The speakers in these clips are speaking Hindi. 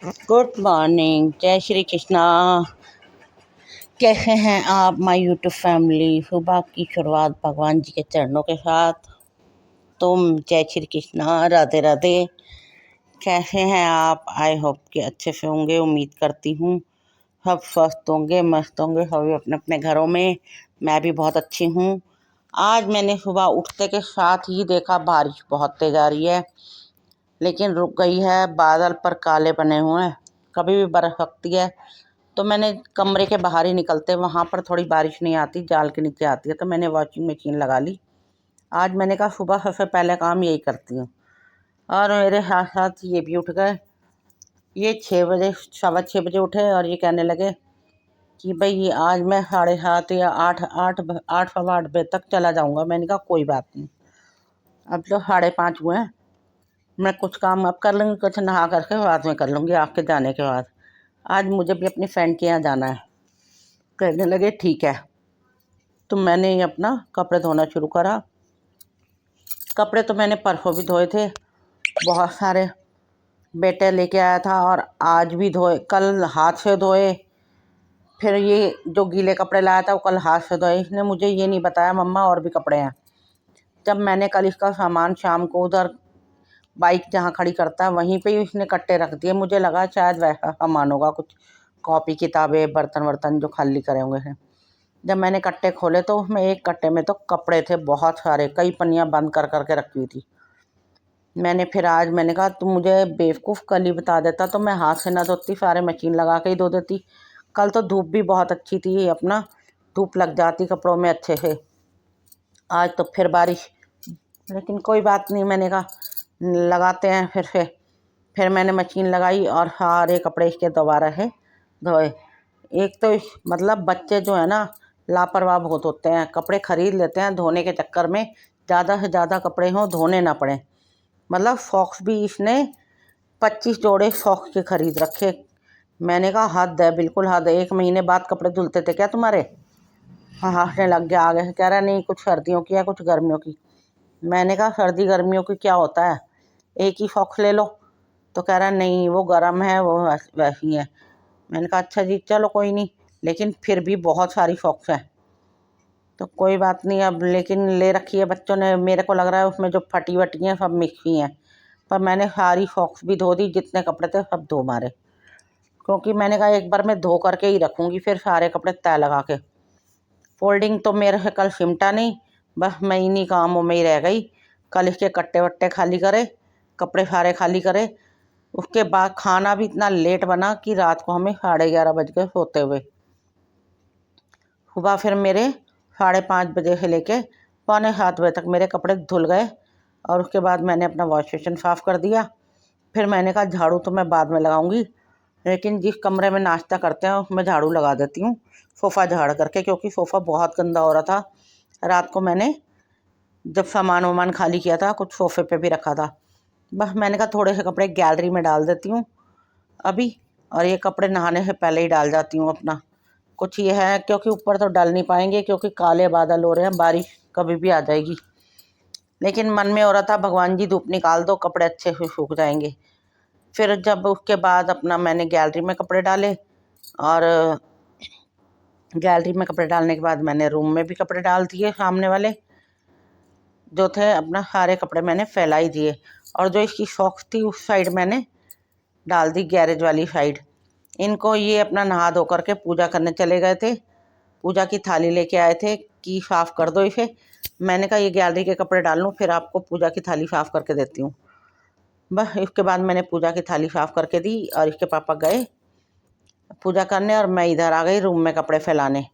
गुड मॉर्निंग, जय श्री कृष्णा। कैसे हैं आप माय यूट्यूब फैमिली। सुबह की शुरुआत भगवान जी के चरणों के साथ। तुम जय श्री कृष्णा, राधे राधे। कैसे हैं आप? आई होप कि अच्छे से होंगे, उम्मीद करती हूँ। सब स्वस्थ होंगे, मस्त होंगे, सभी अपने अपने घरों में। मैं भी बहुत अच्छी हूँ। आज मैंने सुबह उठते के साथ ही देखा बारिश बहुत तेज आ रही है, लेकिन रुक गई है। बादल पर काले बने हुए हैं, कभी भी बरस सकती है। तो मैंने कमरे के बाहर ही निकलते, वहाँ पर थोड़ी बारिश नहीं आती, जाल के नीचे आती है, तो मैंने वॉशिंग मशीन लगा ली। आज मैंने कहा सुबह सबसे पहले काम यही करती हूँ। और मेरे साथ साथ ये भी उठ गए। ये 6 बजे, 6:15 उठे और ये कहने लगे कि भाई आज मैं 7:30 या 8 8:15 तक चला जाऊँगा। मैंने कहा कोई बात नहीं, अब तो 5:30 हुए हैं, मैं कुछ काम अब कर लूँगी, कुछ नहा करके बाद में कर लूँगी आपके जाने के बाद। आज मुझे भी अपनी फ्रेंड के यहाँ जाना है। कहने लगे ठीक है। तो मैंने ही अपना कपड़े धोना शुरू करा। कपड़े तो मैंने परसों भी धोए थे, बहुत सारे। बेटे लेके आया था और आज भी धोए, कल हाथ से धोए। फिर ये जो गीले कपड़े लाया था वो कल हाथ से धोए। इसने मुझे ये नहीं बताया मम्मा और भी कपड़े हैं। जब मैंने कल इसका सामान शाम को उधर बाइक जहाँ खड़ी करता है वहीं पे ही उसने कट्टे रख दिए। मुझे लगा शायद वैसा सामान होगा, कुछ कॉपी किताबें बर्तन वर्तन जो खाली करे होंगे हैं। जब मैंने कट्टे खोले तो उसमें एक कट्टे में तो कपड़े थे बहुत सारे, कई पन्नियाँ बंद कर करके रखी हुई थी। मैंने फिर आज मैंने कहा तुम मुझे बेवकूफ़ कल ही बता देता तो मैं हाथ से ना धोती, सारे मशीन लगा के ही धो देती। कल तो धूप भी बहुत अच्छी थी, अपना धूप लग जाती कपड़ों में अच्छे से। आज तो फिर बारिश, लेकिन कोई बात नहीं, मैंने कहा लगाते हैं फिर से। फिर मैंने मशीन लगाई और सारे कपड़े इसके दोबारा से धोए। एक तो मतलब बच्चे जो है ना लापरवाह बहुत होते हैं, कपड़े खरीद लेते हैं धोने के चक्कर में, ज़्यादा से ज़्यादा कपड़े हों धोने ना पड़े। मतलब सॉक्स भी इसने 25 जोड़े सॉक्स के खरीद रखे। मैंने कहा हद है, बिल्कुल हद है। 1 महीने बाद कपड़े धुलते थे क्या तुम्हारे? हाँ, हंसने लग गया आगे से, कह रहा नहीं कुछ सर्दियों की है कुछ गर्मियों की। मैंने कहा सर्दी गर्मियों की क्या होता है, एक ही सॉक्स ले लो। तो कह रहा नहीं वो गर्म है, वो वैसी है। मैंने कहा अच्छा जी चलो कोई नहीं, लेकिन फिर भी बहुत सारी सॉक्स हैं। तो कोई बात नहीं अब, लेकिन ले रखी है बच्चों ने। मेरे को लग रहा है उसमें जो फटी वटी हैं सब मिक्स ही हैं। पर मैंने सारी सॉक्स भी धो दी, जितने कपड़े थे सब धो मारे। क्योंकि मैंने कहा एक बार मैं धो करके ही रखूँगी फिर सारे कपड़े तय लगा के। फोल्डिंग तो मेरे से कल सिमटा नहीं, बस मैं इन्हीं कामों में ही रह गई। कल इसके कट्टे वट्टे खाली करे, कपड़े सारे खाली करे। उसके बाद खाना भी इतना लेट बना कि रात को हमें 11:30 बज गए सोते हुए। सुबह फिर मेरे 5:30 बजे से लेके 6:45 बजे तक मेरे कपड़े धुल गए। और उसके बाद मैंने अपना वॉश बेसिन साफ़ कर दिया। फिर मैंने कहा झाड़ू तो मैं बाद में लगाऊंगी, लेकिन जिस कमरे में नाश्ता करते हैं उसमें झाड़ू लगा देती हूँ सोफ़ा झाड़ करके, क्योंकि सोफ़ा बहुत गंदा हो रहा था। रात को मैंने जब सामान वामान खाली किया था कुछ सोफ़े पे भी रखा था। बस मैंने कहा थोड़े से कपड़े गैलरी में डाल देती हूँ अभी, और ये कपड़े नहाने से पहले ही डाल जाती हूँ अपना। कुछ ये है क्योंकि ऊपर तो डाल नहीं पाएंगे क्योंकि काले बादल हो रहे हैं, बारिश कभी भी आ जाएगी। लेकिन मन में हो रहा था भगवान जी धूप निकाल दो, कपड़े अच्छे से सूख जाएंगे। फिर जब उसके बाद अपना मैंने गैलरी में कपड़े डाले, और गैलरी में कपड़े डालने के बाद मैंने रूम में भी कपड़े डाल दिए। सामने वाले जो थे अपना सारे कपड़े मैंने फैला ही दिए। और जो इसकी सॉक्स थी उस साइड मैंने डाल दी, गैरेज वाली साइड। इनको ये अपना नहा धो करके पूजा करने चले गए थे, पूजा की थाली लेके आए थे कि साफ़ कर दो इसे। मैंने कहा ये गैलरी के कपड़े डाल लूँ फिर आपको पूजा की थाली साफ़ करके देती हूँ। बस इसके बाद मैंने पूजा की थाली साफ़ करके दी और इसके पापा गए पूजा करने, और मैं इधर आ गई रूम में कपड़े फैलाने।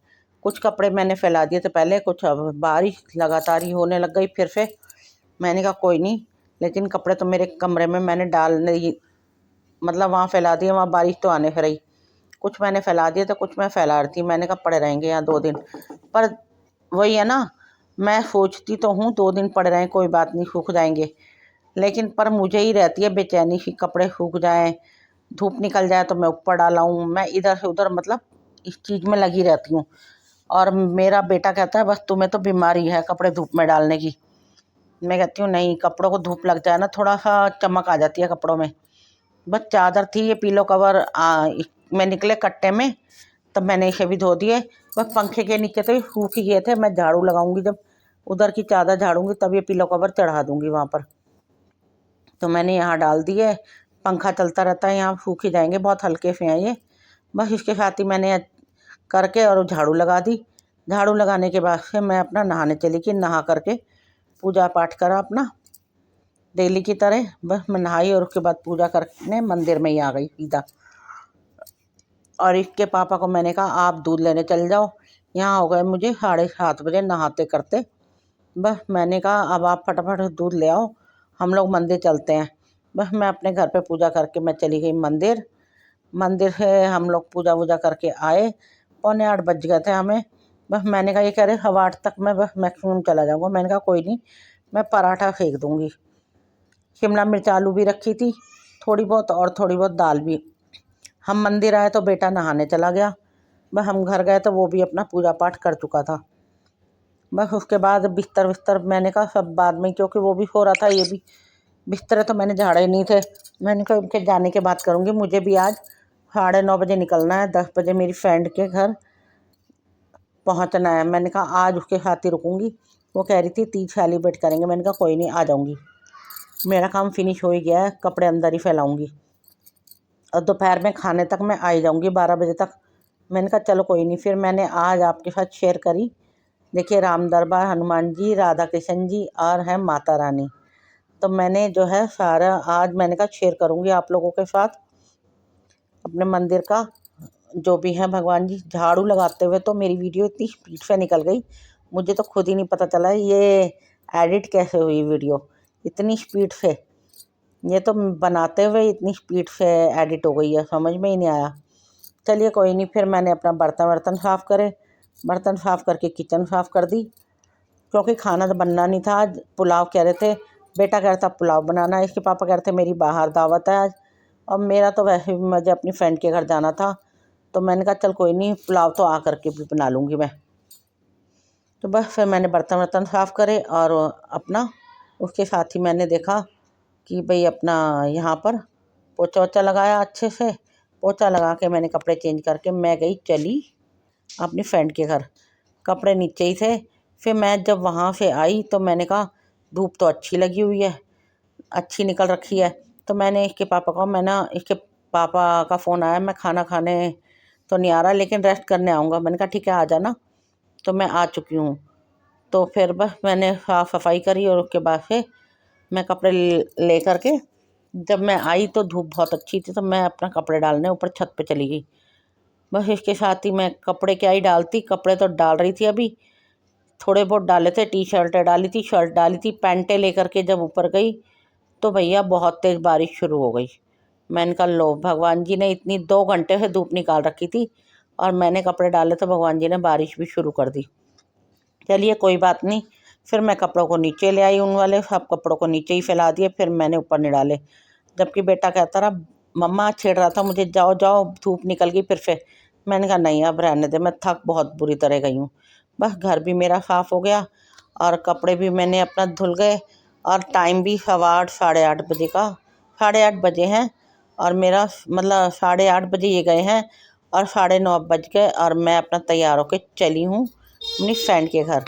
कुछ कपड़े मैंने फैला दिए थे पहले, कुछ अब बारिश लगातार ही होने लग गई फिर से। मैंने कहा कोई नहीं, लेकिन कपड़े तो मेरे कमरे में मैंने डालने, मतलब वहाँ फैला दिए, वहाँ बारिश तो आने से रही। कुछ मैंने फैला दिए तो कुछ मैं फैला रही थी। मैंने कहा पड़े रहेंगे यहाँ 2 दिन। पर वही है ना, मैं सोचती तो हूँ 2 दिन पड़े रहें कोई बात नहीं सूख जाएंगे, लेकिन पर मुझे ही रहती है बेचैनी कि कपड़े सूख जाएं, धूप निकल जाए तो मैं ऊपर डालाऊँ। मैं इधर से उधर मतलब इस चीज़ में लगी रहती हूँ। और मेरा बेटा कहता है बस तुम्हें तो बीमारी है कपड़े धूप में डालने की। मैं कहती हूँ नहीं, कपड़ों को धूप लग जाए ना, थोड़ा सा चमक आ जाती है कपड़ों में, बस चादर थी, ये पिलो कवर में निकले कट्टे में, तब मैंने इसे भी धो दिए। बस पंखे के नीचे तो सूख ही गए थे। मैं झाड़ू लगाऊंगी, जब उधर की चादर झाड़ूंगी तब ये पिलो कवर चढ़ा दूंगी वहाँ पर। तो मैंने यहाँ डाल दिए, पंखा चलता रहता है, यहाँ सूख ही जाएंगे, बहुत हल्के से हैं ये। बस इसके साथ ही मैंने करके और झाड़ू लगा दी। झाड़ू लगाने के बाद से मैं अपना नहाने चली गई। नहा करके पूजा पाठ करा अपना डेली की तरह। बस मैं नहाई और उसके बाद पूजा करने मंदिर में ही आ गई सीधा। और इसके पापा को मैंने कहा आप दूध लेने चल जाओ। यहाँ हो गए मुझे 7:30 बजे नहाते करते। बस मैंने कहा अब आप फटाफट दूध ले आओ, हम लोग मंदिर चलते हैं। बस मैं अपने घर पे पूजा करके मैं चली गई मंदिर। मंदिर से हम लोग पूजा वूजा करके आए। 7:45 बज गए थे हमें। बस मैंने कहा ये कह रहे 8:15 तक मैं बस मैक्सिमम चला जाऊँगा। मैंने कहा कोई नहीं, मैं पराठा सेक दूँगी। शिमला मिर्च आलू भी रखी थी थोड़ी बहुत, और थोड़ी बहुत दाल भी। हम मंदिर आए तो बेटा नहाने चला गया। बस हम घर गए तो वो भी अपना पूजा पाठ कर चुका था। बस उसके बाद बिस्तर विस्तर मैंने कहा सब बाद में, क्योंकि वो भी सो रहा था, ये भी। बिस्तर तो मैंने झाड़े नहीं थे। मैंने कहा उनके जाने के बाद करूँगी। मुझे भी आज 9:30 बजे निकलना है, 10 बजे मेरी फ्रेंड के घर पहुँचना है। मैंने कहा आज उसके साथ ही रुकूँगी। वो कह रही थी तीज सेलिब्रेट करेंगे। मैंने कहा कोई नहीं, आ जाऊँगी। मेरा काम फिनिश हो ही गया है, कपड़े अंदर ही फैलाऊँगी और दोपहर में खाने तक मैं आ ही जाऊँगी 12 बजे तक। मैंने कहा चलो कोई नहीं। फिर मैंने आज आपके साथ शेयर करी, देखिए राम दरबार, हनुमान जी, राधा कृष्ण जी और है माता रानी। तो मैंने जो है सारा आज मैंने कहा शेयर करूँगी आप लोगों के साथ अपने मंदिर का जो भी है भगवान जी। झाड़ू लगाते हुए तो मेरी वीडियो इतनी स्पीड से निकल गई, मुझे तो खुद ही नहीं पता चला ये एडिट कैसे हुई वीडियो इतनी स्पीड से। ये तो बनाते हुए इतनी स्पीड से एडिट हो गई है, समझ में ही नहीं आया। चलिए कोई नहीं। फिर मैंने अपना बर्तन साफ़ करे, बर्तन साफ़ करके किचन साफ़ कर दी, क्योंकि खाना तो बनना नहीं था आज। पुलाव कह रहे थे, बेटा कह रहा था पुलाव बनाना है, इसके पापा कह रहे थे मेरी बाहर दावत है आज, और मेरा तो वैसे भी मुझे अपनी फ्रेंड के घर जाना था। तो मैंने कहा चल कोई नहीं, पुलाव तो आ करके भी बना लूँगी मैं। तो बस फिर मैंने बर्तन साफ़ करे और अपना उसके साथ ही मैंने देखा कि भाई अपना यहाँ पर पोछा वोछा लगाया अच्छे से। पोछा लगा के मैंने कपड़े चेंज करके मैं गई चली अपनी फ्रेंड के घर। कपड़े नीचे ही थे। फिर मैं जब वहाँ से आई तो मैंने कहा धूप तो अच्छी लगी हुई है, अच्छी निकल रखी है। तो मैंने इसके पापा को, मैं ना इसके पापा का फ़ोन आया, मैं खाना खाने तो नहीं आ रहा लेकिन रेस्ट करने आऊँगा। मैंने कहा ठीक है आ जाना। तो मैं आ चुकी हूँ। तो फिर बस मैंने साफ़ सफाई करी और उसके बाद से मैं कपड़े ले करके जब मैं आई तो धूप बहुत अच्छी थी, तो मैं अपना कपड़े डालने ऊपर छत पे चली गई। बस इसके साथ ही मैं कपड़े क्या ही डालती, कपड़े तो डाल रही थी अभी, थोड़े बहुत डाले थे। टी शर्टें डाली थी, शर्ट डाली थी, पैंटें लेकर के जब ऊपर गई तो भैया बहुत तेज़ बारिश शुरू हो गई। मैंने कहा लो, भगवान जी ने इतनी 2 घंटे से धूप निकाल रखी थी और मैंने कपड़े डाले तो भगवान जी ने बारिश भी शुरू कर दी। चलिए कोई बात नहीं। फिर मैं कपड़ों को नीचे ले आई, उन वाले सब कपड़ों को नीचे ही फैला दिए, फिर मैंने ऊपर नहीं डाले। जबकि बेटा कहता रहा, मम्मा छेड़ रहा था मुझे, जाओ जाओ धूप निकल गई फिर से। मैंने कहा नहीं अब रहने दे, मैं थक बहुत बुरी तरह गई हूँ। बस घर भी मेरा साफ़ हो गया और कपड़े भी मैंने अपना धुल गए। और टाइम भी 8:15 8:30 बजे का, 8:30 बजे हैं और मेरा मतलब 8:30 बजे ये गए हैं और 9:30 बज गए और मैं अपना तैयार होकर चली हूँ अपनी फ्रेंड के घर।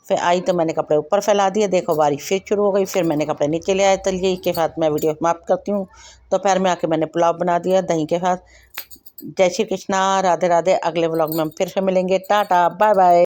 फिर आई तो मैंने कपड़े ऊपर फैला दिए, देखो बारिश फिर शुरू हो गई। फिर मैंने कपड़े नीचे ले आए। चलिए इसके साथ मैं वीडियो समाप्त करती हूँ। दोपहर में आके मैंने पुलाव बना दिया दही के साथ। जय श्री कृष्णा, राधे राधे। अगले व्लॉग में हम फिर से मिलेंगे। Tata bye bye.